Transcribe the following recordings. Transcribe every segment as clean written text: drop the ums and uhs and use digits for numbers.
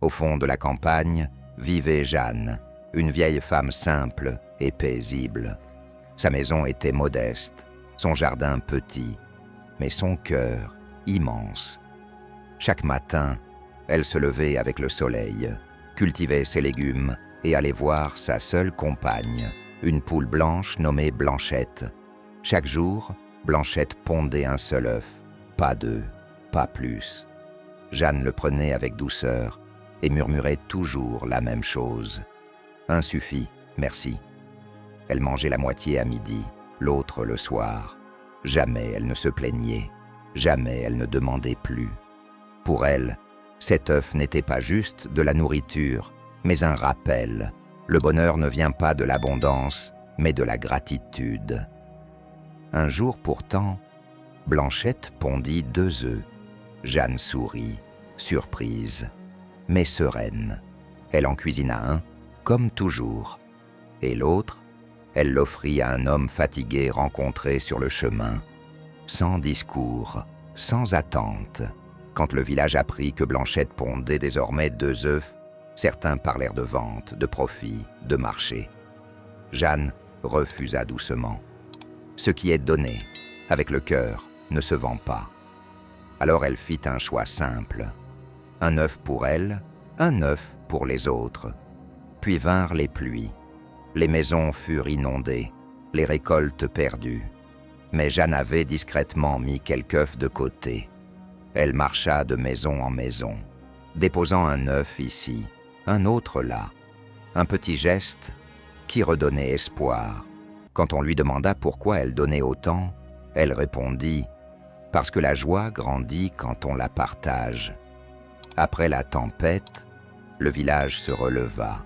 Au fond de la campagne vivait Jeanne, une vieille femme simple et paisible. Sa maison était modeste, son jardin petit, mais son cœur immense. Chaque matin, elle se levait avec le soleil, cultivait ses légumes et allait voir sa seule compagne, une poule blanche nommée Blanchette. Chaque jour, Blanchette pondait un seul œuf, pas deux, pas plus. Jeanne le prenait avec douceur et murmurait toujours la même chose. « Un suffit, merci ». Elle mangeait la moitié à midi, l'autre le soir. Jamais elle ne se plaignait, jamais elle ne demandait plus. Pour elle, cet œuf n'était pas juste de la nourriture, mais un rappel. Le bonheur ne vient pas de l'abondance, mais de la gratitude. Un jour pourtant, Blanchette pondit 2 œufs. Jeanne sourit, surprise, mais sereine. Elle en cuisina un, comme toujours. Et l'autre, elle l'offrit à un homme fatigué rencontré sur le chemin. Sans discours, sans attente. Quand le village apprit que Blanchette pondait désormais 2 œufs, certains parlèrent de vente, de profit, de marché. Jeanne refusa doucement. Ce qui est donné, avec le cœur, ne se vend pas. Alors elle fit un choix simple. Un œuf pour elle, un œuf pour les autres. Puis vinrent les pluies. Les maisons furent inondées, les récoltes perdues. Mais Jeanne avait discrètement mis quelques œufs de côté. Elle marcha de maison en maison, déposant un œuf ici, un autre là. Un petit geste qui redonnait espoir. Quand on lui demanda pourquoi elle donnait autant, elle répondit « Parce que la joie grandit quand on la partage ». Après la tempête, le village se releva.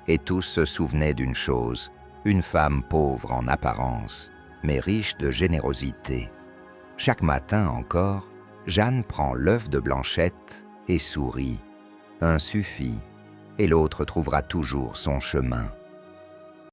Et tous se souvenaient d'une chose, une femme pauvre en apparence, mais riche de générosité. Chaque matin encore, Jeanne prend l'œuf de Blanchette et sourit. Un suffit, et l'autre trouvera toujours son chemin.